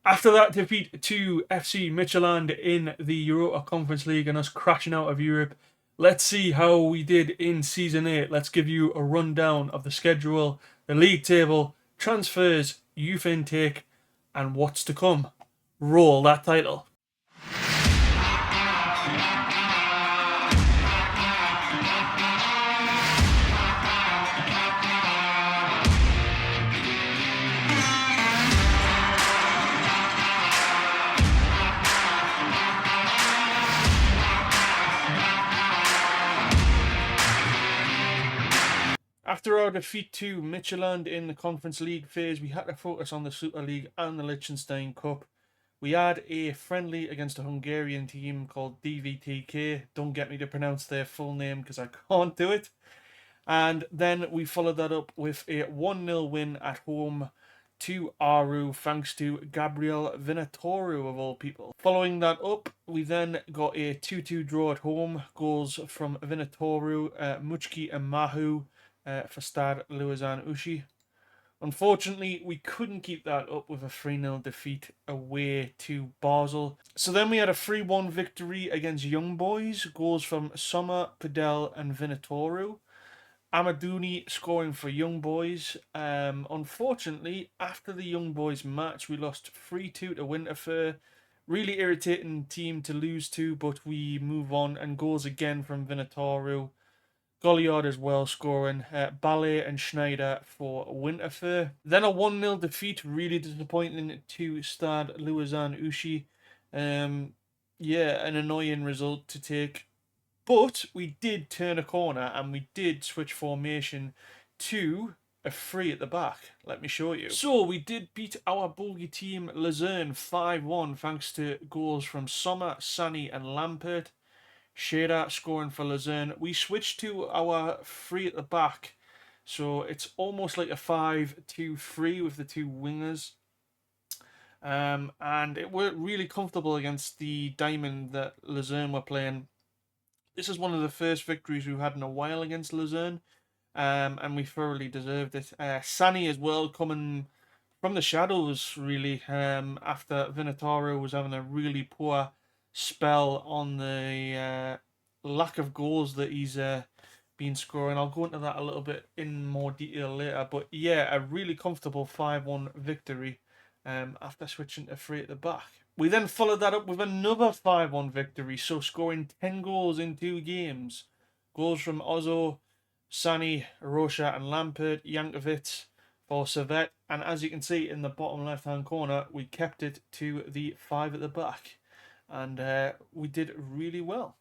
After that defeat to FC Midtjylland in the Europa Conference League and us crashing out of Europe, let's see how we did in Season 8. Let's give you a rundown of the schedule, the league table, transfers, youth intake, and what's to come. Roll that title. After our defeat to Midtjylland in the Conference League phase, we had to focus on the Super League and the Liechtenstein Cup. We had a friendly against a Hungarian team called DVTK. Don't get me to pronounce their full name because I can't do it. And then we followed that up with a 1-0 win at home to Aru, thanks to Gabriel Vinatoru, of all people. Following that up, we then got a 2-2 draw at home. Goals from Vinatoru, Muchki and Mahu for Stade Lausanne Ushi. Unfortunately, we couldn't keep that up with a 3-0 defeat away to Basel. So then we had a 3-1 victory against Young Boys. Goals from Sommer, Padel and Vinatoru. Amaduni scoring for Young Boys. Unfortunately, after the Young Boys match, we lost 3-2 to Winterthur. Really irritating team to lose to, but we move on. And goals again from Vinatoru. Goliard as well scoring. Ballet and Schneider for Winterthur. Then a 1-0 defeat, really disappointing to Stade Lausanne Ushi. Yeah, an annoying result to take. But we did turn a corner and we did switch formation to a 3 at the back. Let me show you. So we did beat our Bulgy team Luzern 5-1 thanks to goals from Sommer, Sani and Lampert. Shearer scoring for Luzern. We switched to our 3 at the back. So it's almost like a 5-2-3 with the two wingers. And it worked really comfortable against the diamond that Luzern were playing. This is one of the first victories we've had in a while against Luzern, and we thoroughly deserved it. Sani as well, coming from the shadows, really, after Vinatoru was having a really poor spell on the lack of goals that he's been scoring. I'll go into that a little bit in more detail later, but yeah, a really comfortable 5-1 victory after switching to 3 at the back. We then followed that up with another 5-1 victory, so scoring 10 goals in 2 games. Goals from Ozo, Sani, Rocha and Lampert, Yankovic for Servette. And as you can see in the bottom left-hand corner, we kept it to the 5 at the back. And we did really well.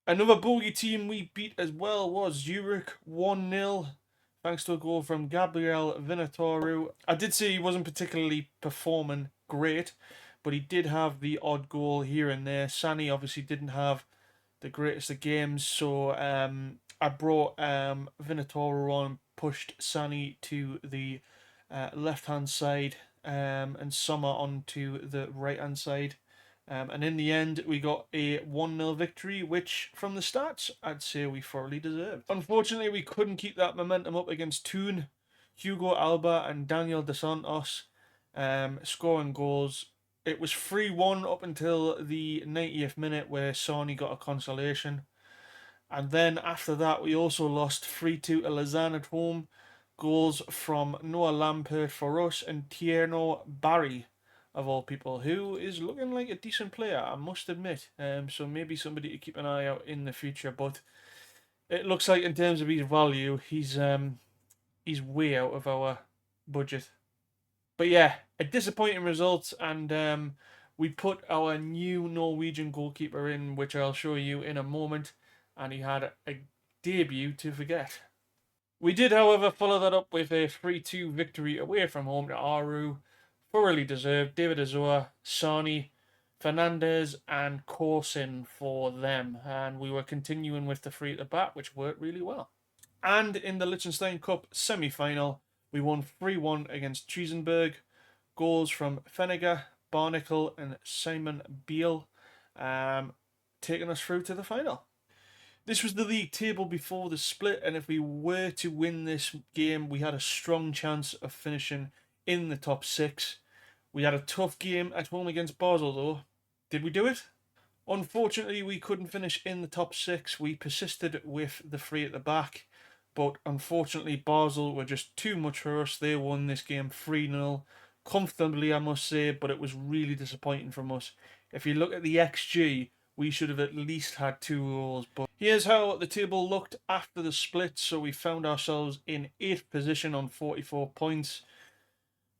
Another bogey team we beat as well was Zurich 1-0. Thanks to a goal from Gabriel Vinatoru. I did say he wasn't particularly performing great, but he did have the odd goal here and there. Sani obviously didn't have the greatest of games, so I brought Vinatoru on, pushed Sani to the left-hand side, and Sommer onto the right-hand side. And in the end, we got a 1-0 victory, which, from the stats, I'd say we thoroughly deserved. Unfortunately, we couldn't keep that momentum up against Thun. Hugo Alba and Daniel Dos Santos scoring goals. It was 3-1 up until the 90th minute where Sani got a consolation. And then after that, we also lost 3-2 to Lausanne at home. Goals from Noah Lampert for us and Tierno Barry, of all people, who is looking like a decent player, I must admit. So maybe somebody to keep an eye out in the future. But it looks like in terms of his value, he's way out of our budget. But yeah, a disappointing result, and we put our new Norwegian goalkeeper in, which I'll show you in a moment, and he had a debut to forget. We did, however, follow that up with a 3-2 victory away from home to Aru. Thoroughly deserved. David Azor, Sani, Fernandez and Corsin for them. And we were continuing with the 3 at the back, which worked really well. And in the Liechtenstein Cup semi-final, we won 3-1 against Triesenberg. Goals from Feniger, Barnacle and Simon Beale, taking us through to the final. This was the league table before the split, and if we were to win this game, we had a strong chance of finishing in the top 6. We had a tough game at home against Basel, though. Did we do it? Unfortunately, we couldn't finish in the top 6. We persisted with the 3 at the back, but unfortunately, Basel were just too much for us. They won this game 3-0. Comfortably, I must say, but it was really disappointing from us. If you look at the XG, we should have at least had 2 goals. But here's how the table looked after the split. So we found ourselves in 8th position on 44 points.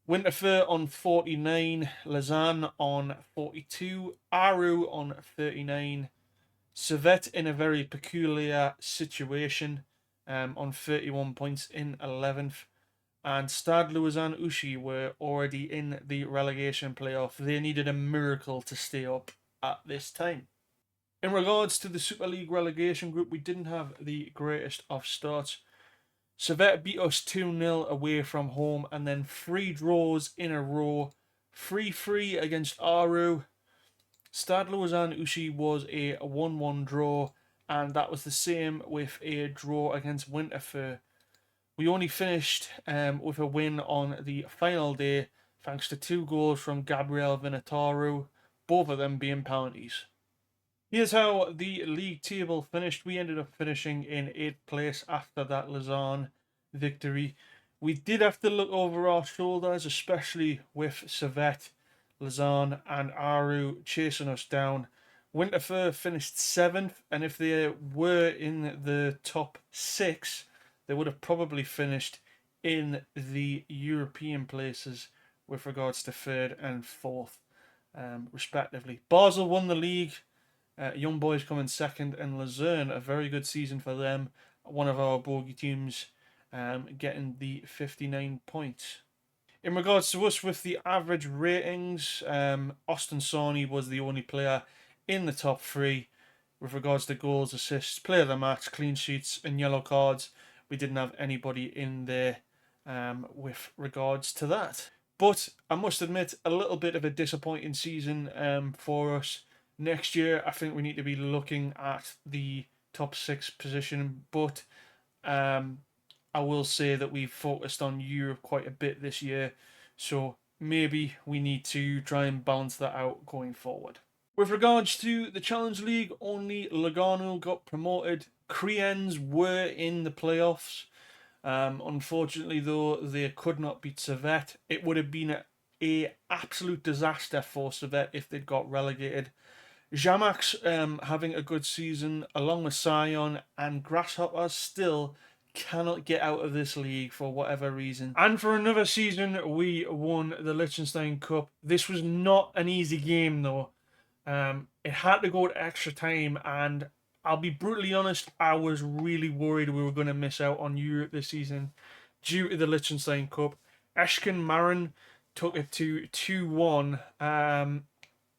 Winterthur on 49, Lausanne on 42, Aru on 39, Servette in a very peculiar situation on 31 points in 11th, and Stade Lausanne Ushi were already in the relegation playoff. They needed a miracle to stay up at this time. In regards to the Super League relegation group, we didn't have the greatest of starts. Servette beat us 2-0 away from home, and then 3 draws in a row. 3-3 against Aru. Stade Lausanne Ushi was a 1-1 draw, and that was the same with a draw against Winterthur. We only finished with a win on the final day, thanks to 2 goals from Gabriel Vinataru, both of them being penalties. Here's how the league table finished. We ended up finishing in 8th place after that Lausanne victory. We did have to look over our shoulders, especially with Servette, Lausanne and Aru chasing us down. Winterthur finished 7th, and if they were in the top 6, they would have probably finished in the European places with regards to 3rd and 4th, respectively. Basel won the league. Young Boys come in 2nd, and Lausanne, a very good season for them. One of our bogey teams getting the 59 points. In regards to us with the average ratings, Austin Sawney was the only player in the top 3 with regards to goals, assists, player of the match, clean sheets and yellow cards. We didn't have anybody in there with regards to that. But I must admit, a little bit of a disappointing season for us. Next year, I think we need to be looking at the top 6 position, but I will say that we've focused on Europe quite a bit this year, so maybe we need to try and balance that out going forward. With regards to the Challenge League, only Lugano got promoted. Kriens were in the playoffs. Unfortunately, though, they could not beat Servette. It would have been an absolute disaster for Servette if they'd got relegated. Jamax having a good season, along with Sion, and Grasshoppers still cannot get out of this league for whatever reason. And for another season, we won the Liechtenstein Cup. This was not an easy game, though. It had to go to extra time, and I'll be brutally honest, I was really worried we were going to miss out on Europe this season due to the Liechtenstein Cup. Eshkin Marin took it to 2-1.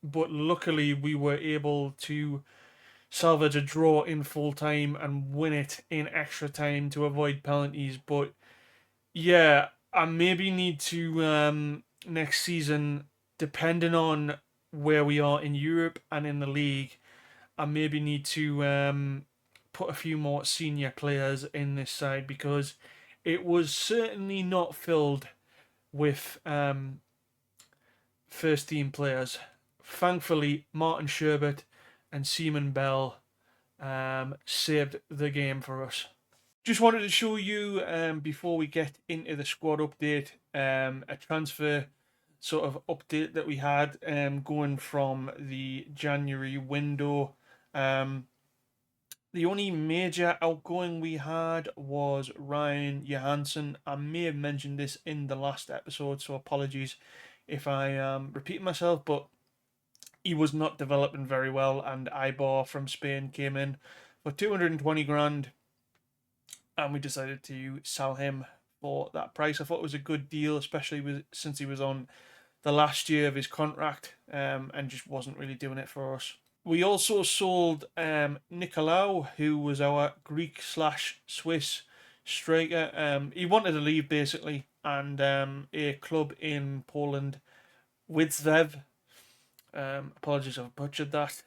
But luckily we were able to salvage a draw in full time and win it in extra time to avoid penalties. But yeah, I maybe need to next season, depending on where we are in Europe and in the league, I maybe need to put a few more senior players in this side, because it was certainly not filled with first team players. Thankfully, Martin Sherbert and Seaman Bell saved the game for us. Just wanted to show you, before we get into the squad update, a transfer sort of update that we had going from the January window. The only major outgoing we had was Ryan Johansson. I may have mentioned this in the last episode, so apologies if I repeat myself, but he was not developing very well, and Ibar from Spain came in for 220 grand, and we decided to sell him for that price. I thought it was a good deal, especially since he was on the last year of his contract and just wasn't really doing it for us. We also sold Nicolau, who was our Greek/Swiss striker. He wanted to leave, basically, and a club in Poland, Widzwew, apologies if I butchered that,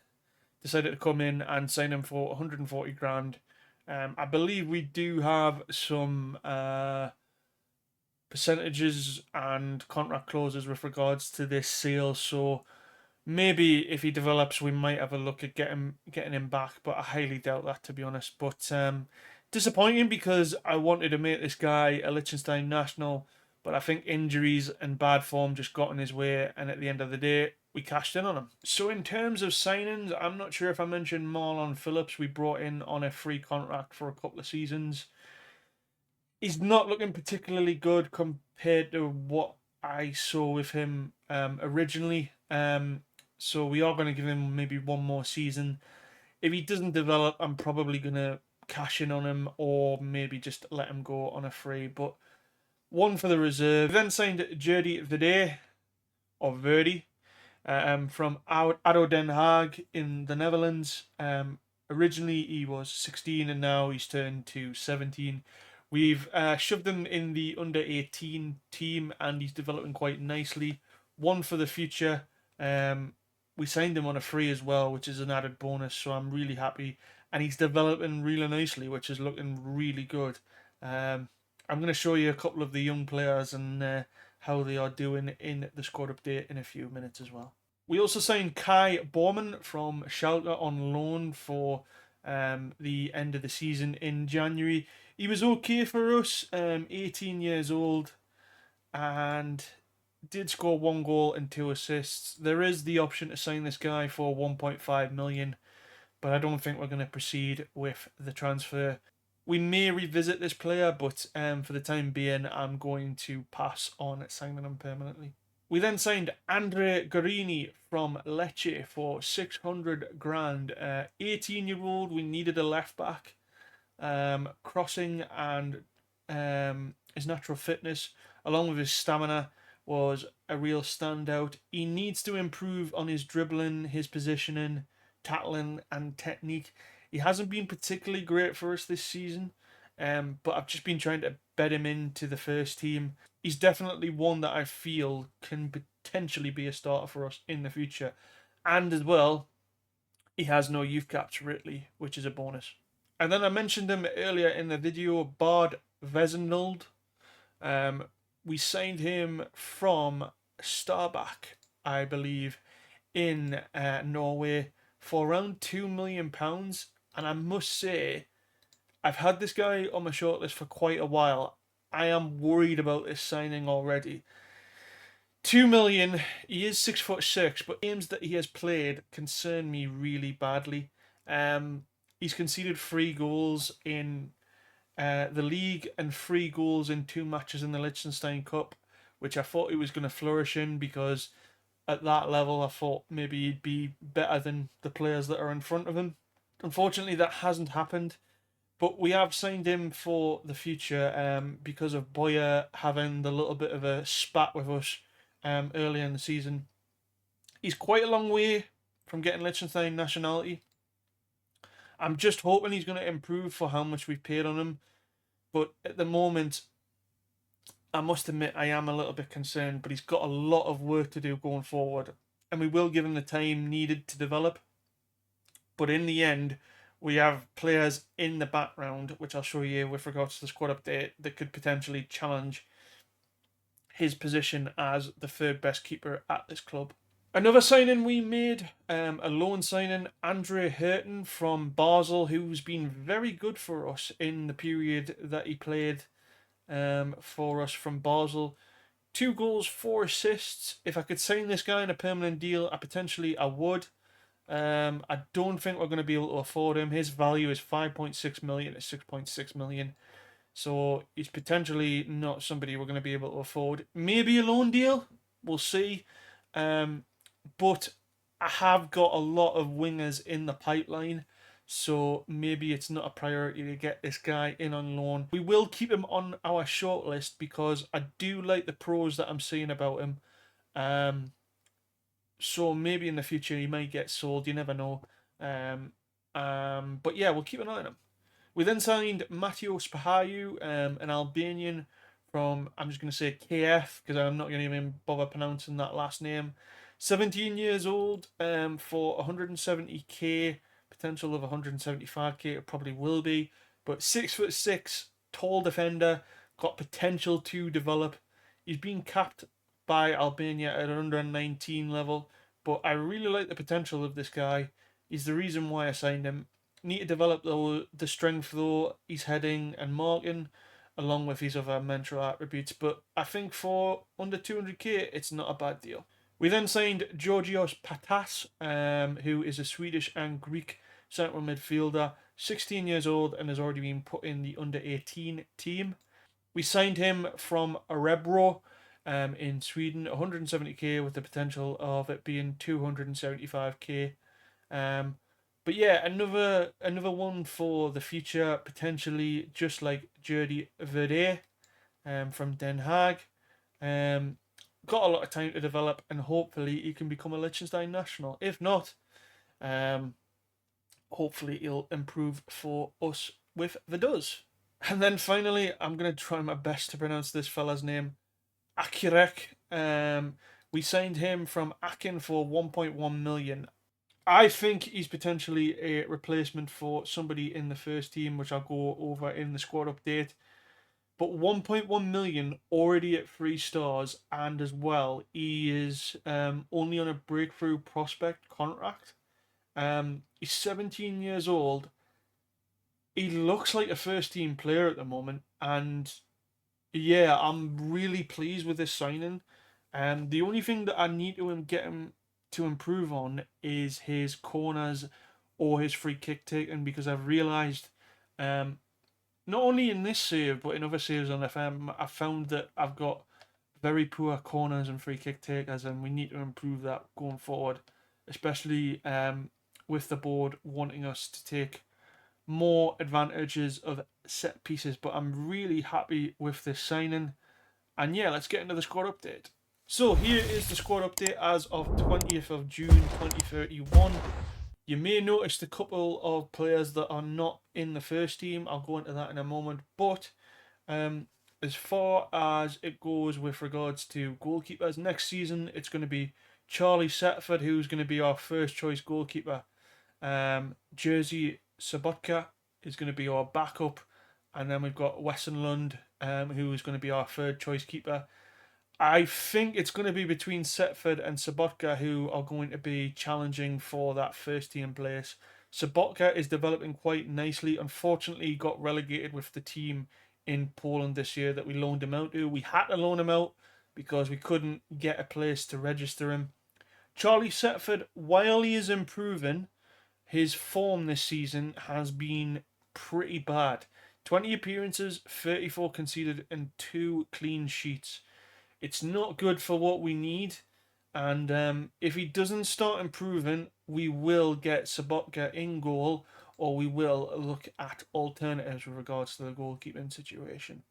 decided to come in and sign him for 140 grand. I believe we do have some percentages and contract clauses with regards to this sale. So maybe if he develops, we might have a look at getting him back, but I highly doubt that, to be honest. But disappointing, because I wanted to make this guy a Liechtenstein national, but I think injuries and bad form just got in his way, and at the end of the day, we cashed in on him. So in terms of signings, I'm not sure if I mentioned Marlon Phillips. We brought in on a free contract for a couple of seasons. He's not looking particularly good compared to what I saw with him originally. So we are going to give him maybe one more season. If he doesn't develop, I'm probably going to cash in on him, or maybe just let him go on a free. But one for the reserve. Then signed Jurdi Verde, or Verdi, from ADO Den Haag in the Netherlands. Originally he was 16 and now he's turned to 17. We've shoved him in the under 18 team and he's developing quite nicely. One for the future. We signed him on a free as well, which is an added bonus, so I'm really happy. And he's developing really nicely, which is looking really good. I'm going to show you a couple of the young players and how they are doing in the squad update in a few minutes as well. We also signed Kai Borman from Schalke on loan for the end of the season in January. He was okay for us, 18 years old, and did score 1 goal and 2 assists. There is the option to sign this guy for 1.5 million, but I don't think we're going to proceed with the transfer. We may revisit this player, but for the time being, I'm going to pass on signing him permanently. We then signed Andre Guarini from Lecce for 600 grand. 18-year-old, we needed a left back. Crossing and his natural fitness, along with his stamina, was a real standout. He needs to improve on his dribbling, his positioning, tackling, and technique. He hasn't been particularly great for us this season, but I've just been trying to bed him into the first team. He's definitely one that I feel can potentially be a starter for us in the future. And as well, he has no youth caps, really, which is a bonus. And then I mentioned him earlier in the video, Bard Vesendold. We signed him from Starbak, I believe, in Norway for around £2 million. And I must say, I've had this guy on my shortlist for quite a while. I am worried about this signing already. 2 million. He is 6'6", but games that he has played concern me really badly. He's conceded 3 goals in the league and 3 goals in 2 matches in the Liechtenstein Cup, which I thought he was going to flourish in, because at that level I thought maybe he'd be better than the players that are in front of him. Unfortunately, that hasn't happened. But we have signed him for the future because of Boyer having the little bit of a spat with us earlier in the season. He's quite a long way from getting Liechtenstein nationality. I'm just hoping he's going to improve for how much we've paid on him. But at the moment, I must admit I am a little bit concerned, but he's got a lot of work to do going forward. And we will give him the time needed to develop. But in the end, we have players in the background, which I'll show you with regards to the squad update, that could potentially challenge his position as the 3rd best keeper at this club. Another signing we made, a loan signing, Andre Hurton from Basel, who's been very good for us in the period that he played for us from Basel. 2 goals, 4 assists. If I could sign this guy in a permanent deal, I would. I don't think we're going to be able to afford him. His value is 5.6 million to 6.6 million. So he's potentially not somebody we're going to be able to afford. Maybe a loan deal. We'll see. But I have got a lot of wingers in the pipeline. So maybe it's not a priority to get this guy in on loan. We will keep him on our shortlist because I do like the pros that I'm seeing about him. So maybe in the future he might get sold. You never know. But yeah, we'll keep an eye on him. We then signed Matteo Spahayu, an Albanian from, I'm just going to say KF, because I'm not going to even bother pronouncing that last name. 17 years old, for 170k, potential of 175k, it probably will be. But 6'6", tall defender, got potential to develop. He's been capped by Albania at an under 19 level, but I really like the potential of this guy. He's the reason why I signed him. Need to develop the strength though, his heading and marking, along with his other mental attributes. But I think for under 200k, it's not a bad deal. We then signed Georgios Patas, who is a Swedish and Greek central midfielder, 16 years old and has already been put in the under 18 team. We signed him from Örebro in Sweden, 170k with the potential of it being 275k. But yeah, another one for the future, potentially just like Jordi Verde from Den Haag. Got a lot of time to develop, and hopefully he can become a Liechtenstein national. If not, hopefully he'll improve for us with Vaduz. And then finally, I'm going to try my best to pronounce this fella's name, Akirek. We signed him from Akin for 1.1 million. I think he's potentially a replacement for somebody in the first team, which I'll go over in the squad update. But 1.1 million already at 3 stars, and as well, he is only on a breakthrough prospect contract. He's 17 years old. He looks like a first team player at the moment, and yeah, I'm really pleased with this signing. The only thing that I need to get him to improve on is his corners or his free kick taking, because I've realised not only in this save but in other saves on FM, I've found that I've got very poor corners and free kick takers, and we need to improve that going forward, especially with the board wanting us to take more advantages of set pieces. But I'm really happy with this signing, and yeah, let's get into the squad update. So here is the squad update as of 20th of June 2031. You may notice a couple of players that are not in the first team. I'll go into that in a moment. But as far as it goes with regards to goalkeepers, next season it's going to be Charlie Setford, who's going to be our first choice goalkeeper. Jerzy Sobotka is going to be our backup. And then we've got Wesson Lund, who is going to be our third choice keeper. I think it's going to be between Setford and Sobotka, who are going to be challenging for that first team place. Sobotka is developing quite nicely. Unfortunately, he got relegated with the team in Poland this year that we loaned him out to. We had to loan him out because we couldn't get a place to register him. Charlie Setford, while he is improving, his form this season has been pretty bad. 20 appearances, 34 conceded, and 2 clean sheets. It's not good for what we need, and if he doesn't start improving, we will get Sobotka in goal, or we will look at alternatives with regards to the goalkeeping situation.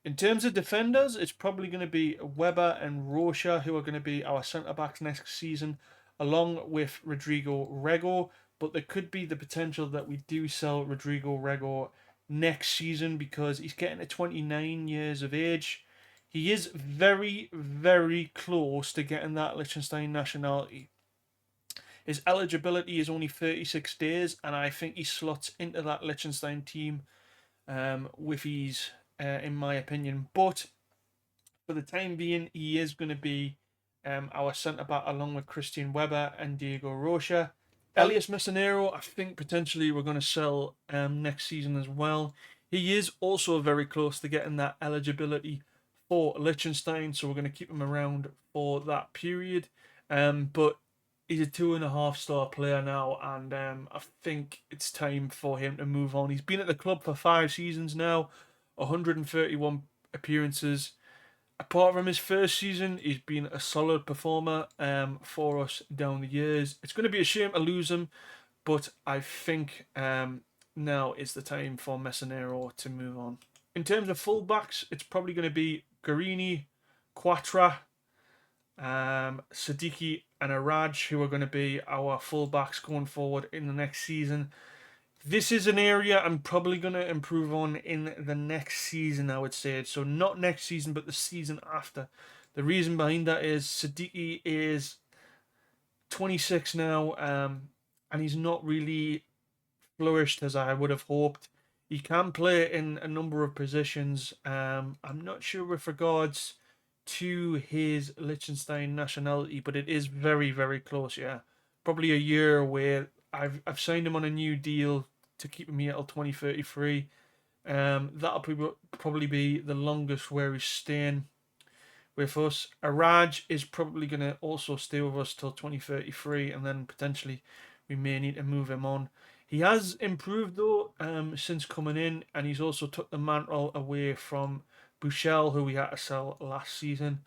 In terms of defenders, it's probably going to be Weber and Rocha, who are going to be our centre-backs next season, along with Rodrigo Rego, but there could be the potential that we do sell Rodrigo Rego next season because he's getting to 29 years of age. He is very, very close to getting that Liechtenstein nationality. His eligibility is only 36 days, and I think he slots into that Liechtenstein team with ease, in my opinion. But for the time being, he is going to be our centre-back along with Christian Weber and Diego Rocha. Elias Messinero, I think potentially we're going to sell next season as well. He is also very close to getting that eligibility for Liechtenstein, so we're going to keep him around for that period. But he's a 2.5-star player now, and I think it's time for him to move on. He's been at the club for 5 seasons now, 131 appearances. Apart from his first season, he's been a solid performer for us down the years. It's going to be a shame to lose him, but I think now is the time for Messinero to move on. In terms of fullbacks, it's probably going to be Guarini, Quatra, Siddiqui and Araj, who are going to be our fullbacks going forward in the next season. This is an area I'm probably going to improve on in the next season, I would say. So not next season, but the season after. The reason behind that is Siddiqui is 26 now, and he's not really flourished as I would have hoped. He can play in a number of positions. I'm not sure with regards to his Liechtenstein nationality, but it is very, very close. Yeah, probably a year away. I've signed him on a new deal to keep him here till 2033. That'll probably be the longest where he's staying with us. Araj is probably going to also stay with us till 2033, and then potentially we may need to move him on. He has improved though since coming in, and he's also took the mantle away from Buchel, who we had to sell last season.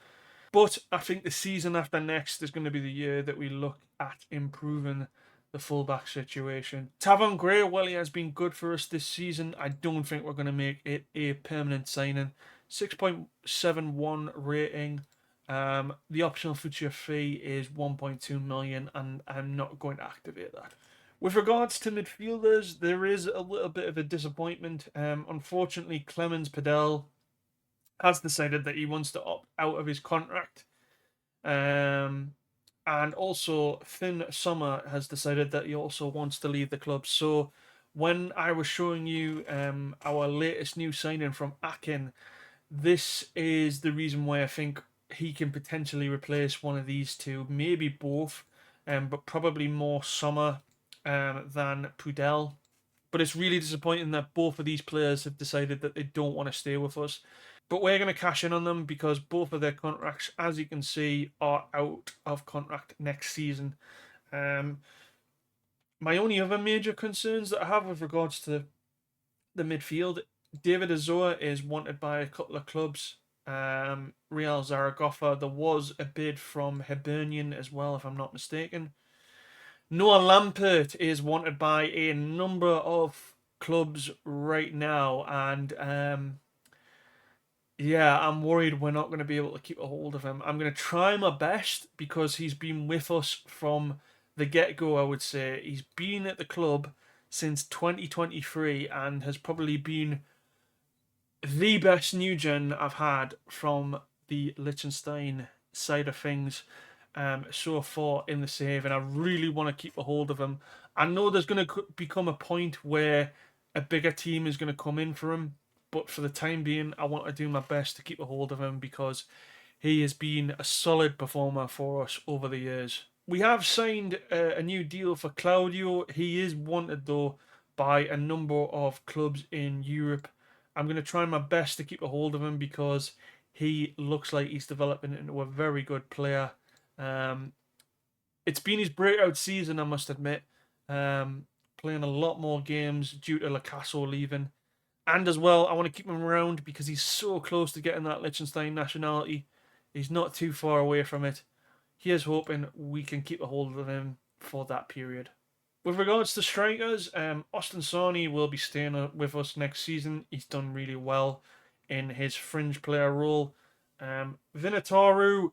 But I think the season after next is going to be the year that we look at improving the fullback situation. Tavon Gray, while he has been good for us this season, I don't think we're going to make it a permanent signing. 6.71 rating. The optional future fee is 1.2 million, and I'm not going to activate that. With regards to midfielders, there is a little bit of a disappointment. Unfortunately, Clemens Padel has decided that he wants to opt out of his contract. And also, Finn Sommer has decided that he also wants to leave the club. So, when I was showing you our latest new signing from Akin, this is the reason why I think he can potentially replace one of these two, maybe both, but probably more Sommer than Pudel. But it's really disappointing that both of these players have decided that they don't want to stay with us. But we're going to cash in on them because both of their contracts, as you can see, are out of contract next season. My only other major concerns that I have with regards to the midfield, David Azor is wanted by a couple of clubs. Real Zaragoza, there was a bid from Hibernian as well, if I'm not mistaken. Noah Lampert is wanted by a number of clubs right now, and yeah, I'm worried we're not going to be able to keep a hold of him. I'm going to try my best because he's been with us from the get go, I would say. He's been at the club since 2023 and has probably been the best new gen I've had from the Liechtenstein side of things so far in the save, and I really want to keep a hold of him. I know there's going to become a point where a bigger team is going to come in for him, but for the time being, I want to do my best to keep a hold of him because he has been a solid performer for us over the years. We have signed a new deal for Claudio. He is wanted though by a number of clubs in Europe. I'm going to try my best to keep a hold of him because he looks like he's developing into a very good player. It's been his breakout season, I must admit. Playing a lot more games due to Lacasso leaving. And as well, I want to keep him around because he's so close to getting that Liechtenstein nationality. He's not too far away from it. Here's hoping we can keep a hold of him for that period. With regards to strikers, Austin Sarni will be staying with us next season. He's done really well in his fringe player role. Vinataru,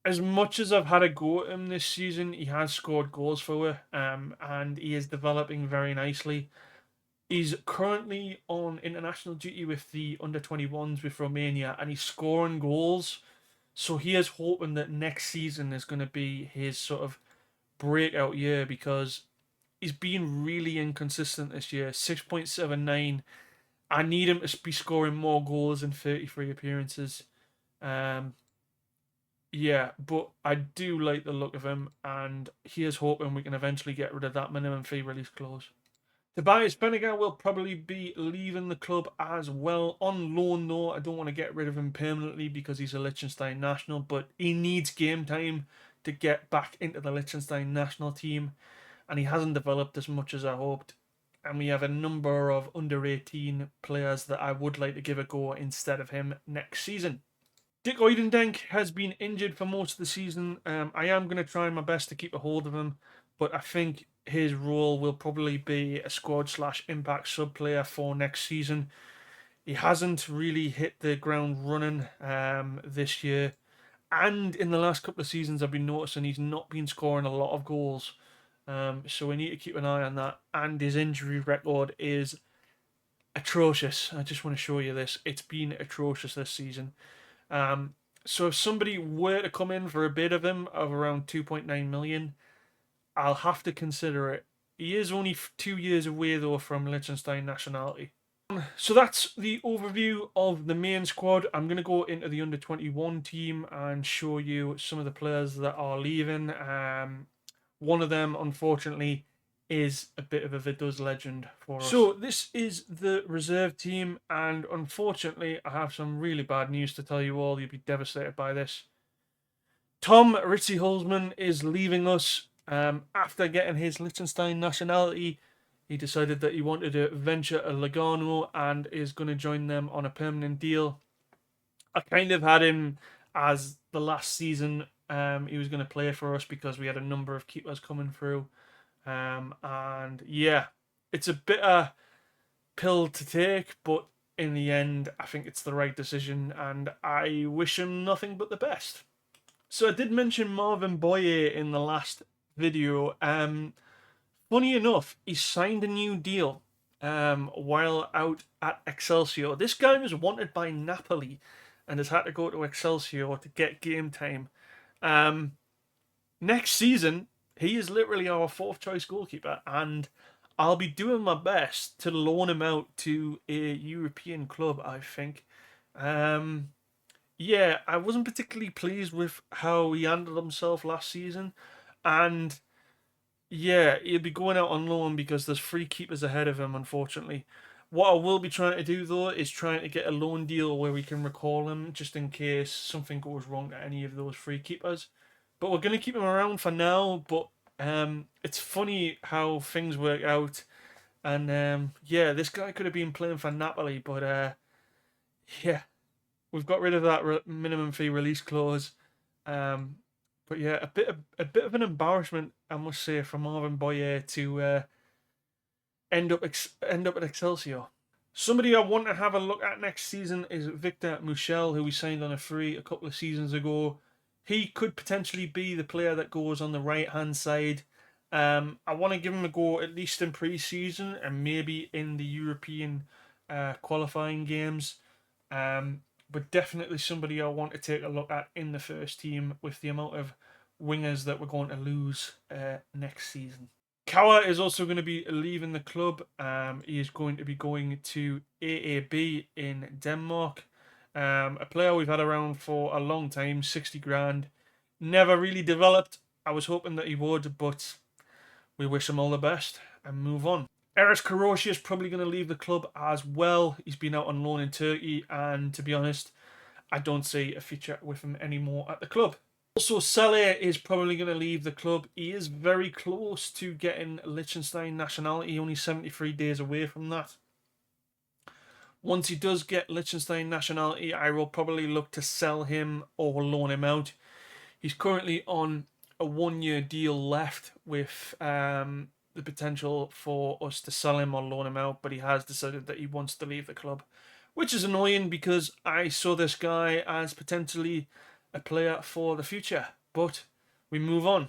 as much as I've had a go at him this season, he has scored goals for her, and he is developing very nicely. He's currently on international duty with the under-21s with Romania, and he's scoring goals. So he is hoping that next season is going to be his sort of breakout year because he's been really inconsistent this year. 6.79. I need him to be scoring more goals in 33 appearances. Yeah, but I do like the look of him, and here's hoping we can eventually get rid of that minimum fee release clause. Tobias Benniger will probably be leaving the club as well on loan though. I don't want to get rid of him permanently because he's a Liechtenstein national, but he needs game time to get back into the Liechtenstein national team, and he hasn't developed as much as I hoped. And we have a number of under 18 players that I would like to give a go instead of him next season. Dick Oidendenk has been injured for most of the season. I am going to try my best to keep a hold of him, but I think his role will probably be a squad/impact sub player for next season. He hasn't really hit the ground running this year, and in the last couple of seasons, I've been noticing he's not been scoring a lot of goals. So we need to keep an eye on that. And his injury record is atrocious. I just want to show you this. It's been atrocious this season. So if somebody were to come in for a bid of him of around 2.9 million, I'll have to consider it. He is only 2 years away though from Liechtenstein nationality. So that's the overview of the main squad. I'm going to go into the under-21 team and show you some of the players that are leaving. One of them, unfortunately, is a bit of a Vaduz legend for us. So this is the reserve team, and unfortunately, I have some really bad news to tell you all. You'll be devastated by this. Tom Ritzy Hulsman is leaving us after getting his Liechtenstein nationality. He decided that he wanted to venture a Lugano and is going to join them on a permanent deal. I kind of had him as the last season he was going to play for us because we had a number of keepers coming through. And yeah, it's a bitter pill to take, but in the end, I think it's the right decision and I wish him nothing but the best. So I did mention Marvin Boye in the last video. Funny enough, he signed a new deal while out at Excelsior. This guy was wanted by Napoli and has had to go to Excelsior to get game time. Next season, he is literally our 4th choice goalkeeper, and I'll be doing my best to loan him out to a European club, I think. Yeah, I wasn't particularly pleased with how he handled himself last season, and yeah, he'll be going out on loan because there's 3 keepers ahead of him, unfortunately. What I will be trying to do, though, is trying to get a loan deal where we can recall him, just in case something goes wrong to any of those 3 keepers. But we're going to keep him around for now, but it's funny how things work out. And yeah, this guy could have been playing for Napoli, but yeah, we've got rid of that minimum fee release clause. But yeah, a bit of an embarrassment, I must say, from Marvin Boye to end up at Excelsior. Somebody I want to have a look at next season is Victor Muschel, who we signed on a free a couple of seasons ago. He could potentially be the player that goes on the right hand side. I want to give him a go at least in pre-season and maybe in the European qualifying games. But definitely somebody I want to take a look at in the first team with the amount of wingers that we're going to lose next season. Kawa is also going to be leaving the club. He is going to be going to AAB in Denmark. A player we've had around for a long time, 60 grand. Never really developed. I was hoping that he would, but we wish him all the best and move on. Eris Karoshi is probably going to leave the club as well. He's been out on loan in Turkey, and to be honest, I don't see a future with him anymore at the club. Also, Saleh is probably going to leave the club. He is very close to getting Liechtenstein nationality, only 73 days away from that. Once he does get Liechtenstein nationality, I will probably look to sell him or loan him out. He's currently on a 1-year deal left with the potential for us to sell him or loan him out, but he has decided that he wants to leave the club, which is annoying because I saw this guy as potentially a player for the future, but we move on.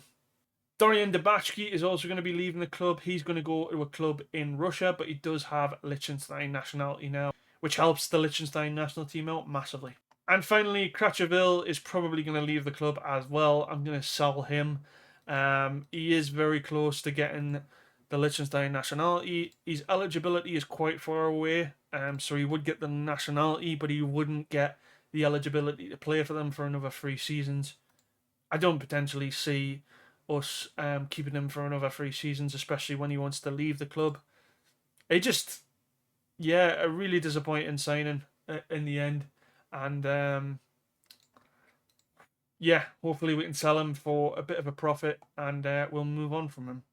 Dorian Debachki is also going to be leaving the club. He's going to go to a club in Russia, but he does have Liechtenstein nationality now, which helps the Liechtenstein national team out massively. And finally, Krachovil is probably going to leave the club as well. I'm going to sell him. He is very close to getting the Liechtenstein nationality. His eligibility is quite far away, so he would get the nationality, but he wouldn't get the eligibility to play for them for another 3 seasons. I don't potentially see us keeping him for another 3 seasons, especially when he wants to leave the club. It just, yeah, a really disappointing signing in the end. And yeah, hopefully we can sell him for a bit of a profit and we'll move on from him.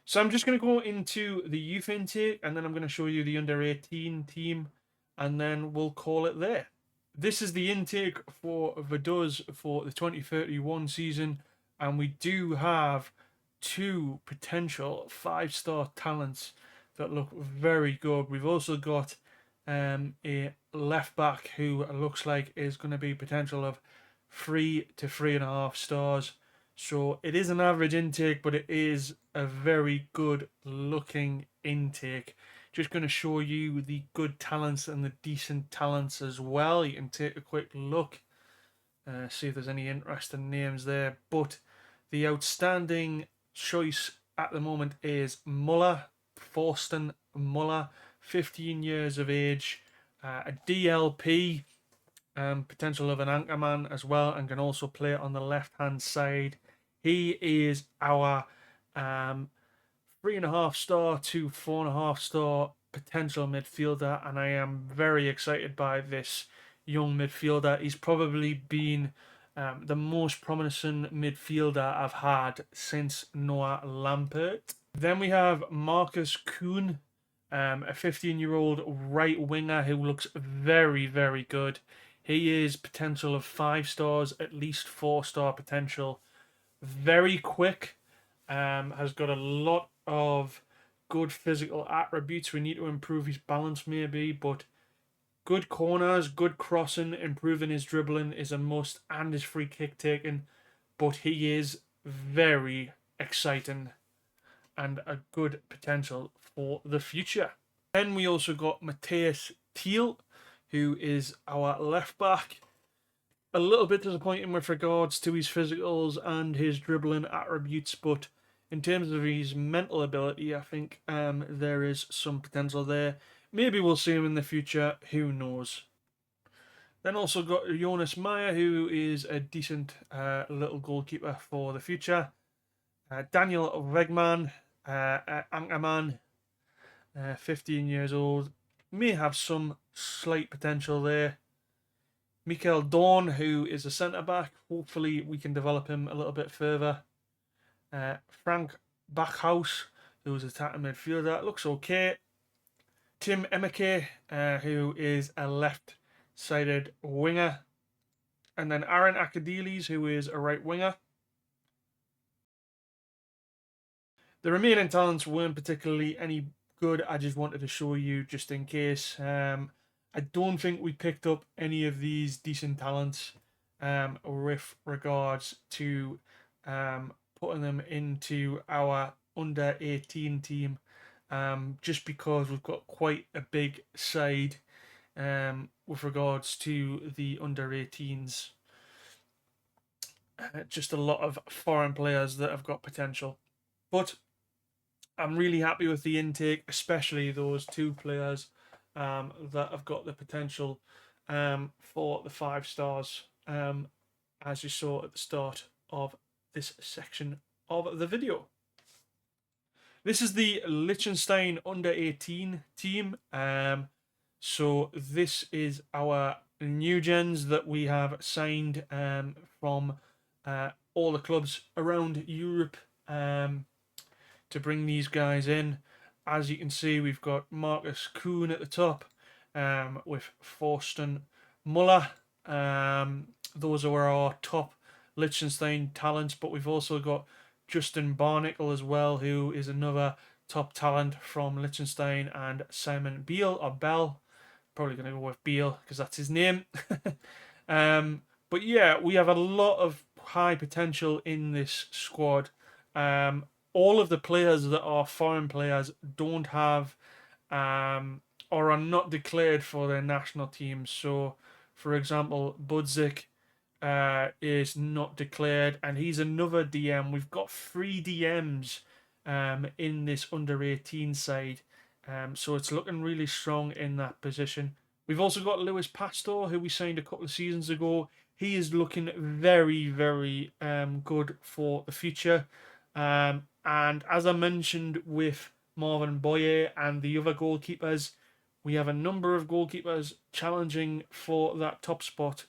So I'm just going to go into the youth intake and then I'm going to show you the under 18 team and then we'll call it there. This is the intake for Vaduz for the 2031 season, and we do have 2 potential 5-star talents that look very good. We've also got a left back who looks like is going to be potential of 3 to 3.5 stars. So it is an average intake, but it is a very good looking intake. Just going to show you the good talents and the decent talents as well. You can take a quick look, see if there's any interesting names there. But the outstanding choice at the moment is Muller, Thorsten Muller, 15 years of age, a DLP, potential of an anchorman as well, and can also play on the left-hand side. He is our 3.5-star to 4.5-star potential midfielder, and I am very excited by this young midfielder. He's probably been the most promising midfielder I've had since Noah Lampert. Then we have Marcus Kuhn, a 15-year-old right winger who looks very, very good. He is potential of 5 stars, at least 4-star potential. Very quick, has got a lot of good physical attributes. We need to improve his balance maybe, but good corners, good crossing, improving his dribbling is a must, and his free kick taking. But he is very exciting and a good potential for the future. Then we also got Matthias Thiel, who is our left back. A little bit disappointing with regards to his physicals and his dribbling attributes, but in terms of his mental ability, I think there is some potential there. Maybe we'll see him in the future, who knows. Then also got Jonas Meyer, who is a decent little goalkeeper for the future. Daniel Wegman, anchorman, 15 years old, may have some slight potential there. Michael Dawn, who is a centre-back. Hopefully we can develop him a little bit further. Frank Backhaus, who is attacking midfielder. Looks okay. Tim Emeke, who is a left-sided winger. And then Aaron Akadiles, who is a right winger. The remaining talents weren't particularly any good. I just wanted to show you just in case. I don't think we picked up any of these decent talents with regards to putting them into our under 18 team, just because we've got quite a big side with regards to the under 18s. Just a lot of foreign players that have got potential. But I'm really happy with the intake, especially those 2 players that have got the potential for the 5 stars, as you saw at the start of this section of the video. This is the Liechtenstein under 18 team. So this is our new gens that we have signed from all the clubs around Europe to bring these guys in. As you can see, we've got Marcus Kuhn at the top with Thorsten Muller. Those are our top Liechtenstein talents, but we've also got Justin Barnickel as well, who is another top talent from Liechtenstein, and Simon Beal, or Bell. Probably going to go with Beal because that's his name. But yeah, we have a lot of high potential in this squad. All of the players that are foreign players don't have or are not declared for their national teams. So, for example, Budzik is not declared, and he's another DM. We've got 3 DMs in this under 18 side, so it's looking really strong in that position. We've also got Lewis Pastor, who we signed a couple of seasons ago. He is looking very, very good for the future. And as I mentioned with Marvin Boyer and the other goalkeepers, we have a number of goalkeepers challenging for that top spot.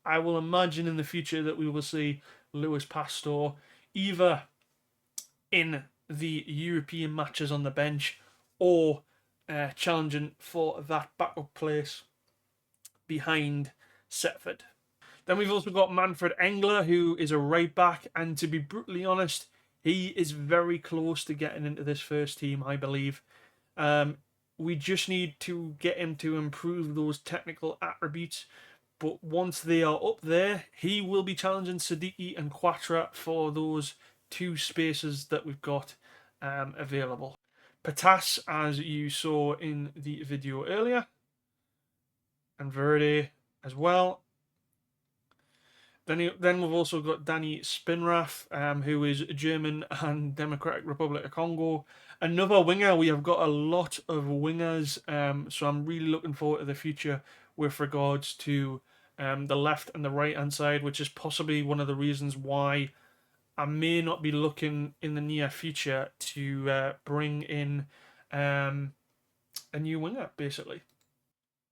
I will imagine in the future that we will see Lewis Pastor either in the European matches on the bench or challenging for that backup place behind Setford. Then we've also got Manfred Engler, who is a right back, and to be brutally honest, he is very close to getting into this first team, I believe. We just need to get him to improve those technical attributes. But once they are up there, he will be challenging Siddiqui and Quatra for those 2 spaces that we've got available. Patas, as you saw in the video earlier, and Verde as well. Then we've also got Danny Spinrath, who is German and Democratic Republic of Congo. Another winger. We have got a lot of wingers, so I'm really looking forward to the future with regards to the left and the right hand side, which is possibly one of the reasons why I may not be looking in the near future to bring in a new winger, basically.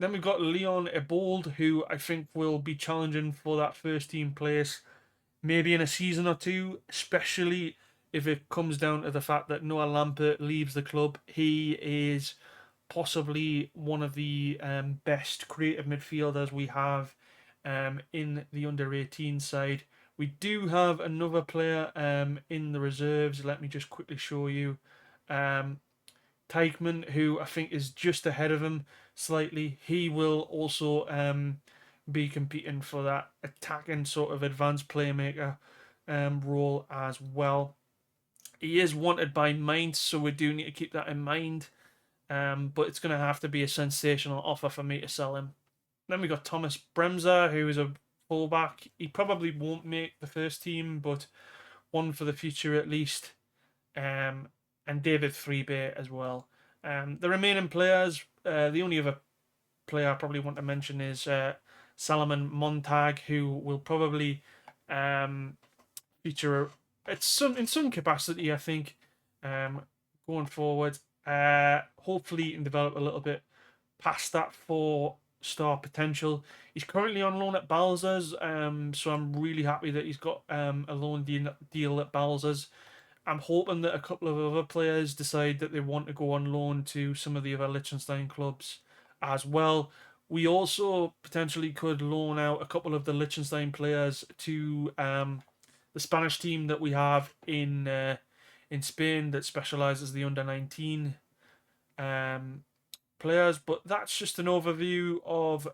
Then we've got Leon Ebold, who I think will be challenging for that first team place maybe in a season or two, especially if it comes down to the fact that Noah Lampert leaves the club. He is possibly one of the best creative midfielders we have in the under 18 side. We do have another player in the reserves. Let me just quickly show you. Teichmann, who I think is just ahead of him slightly. He will also be competing for that attacking sort of advanced playmaker role as well. He is wanted by Mainz, so we do need to keep that in mind. But it's going to have to be a sensational offer for me to sell him. Then we got Thomas Bremser, who is a fullback. He probably won't make the first team, but one for the future at least. And David Freebe as well. The remaining players, the only other player I probably want to mention is Salomon Montag, who will probably feature in some capacity, I think, going forward. Hopefully, he can develop a little bit past that 4-star potential. He's currently on loan at Balzers, so I'm really happy that he's got a loan deal at Balzers. I'm hoping that a couple of other players decide that they want to go on loan to some of the other Liechtenstein clubs as well. We also potentially could loan out a couple of the Liechtenstein players to the Spanish team that we have in Spain that specialises the under 19 players. But that's just an overview of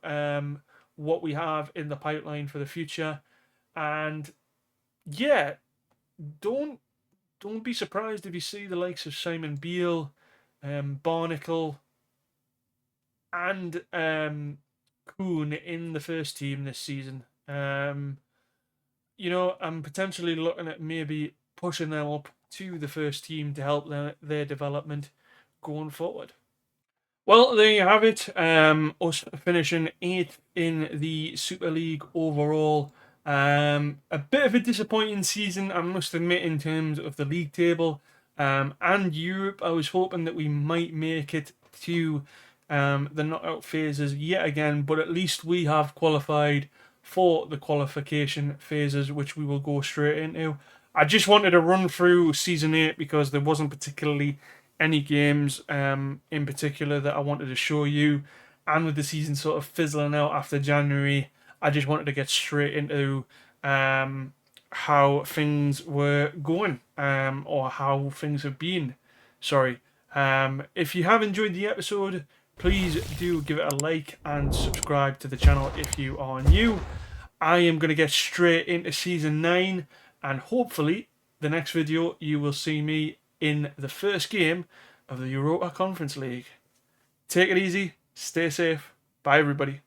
what we have in the pipeline for the future. And yeah, don't be surprised if you see the likes of Simon Beale, Barnacle, and Kuhn in the first team this season. I'm potentially looking at maybe pushing them up to the first team to help their development going forward. Well, there you have it. Us finishing 8th in the Super League overall. A bit of a disappointing season, I must admit, in terms of the league table and Europe. I was hoping that we might make it to the knockout phases yet again, but at least we have qualified for the qualification phases, which we will go straight into. I just wanted to run through season 8 because there wasn't particularly any games in particular that I wanted to show you. And with the season sort of fizzling out after January, I just wanted to get straight into how things were going or how things have been. Sorry. If you have enjoyed the episode, please do give it a like and subscribe to the channel if you are new. I am going to get straight into season 9, and hopefully the next video you will see me in the first game of the Europa Conference League. Take it easy, stay safe, bye everybody.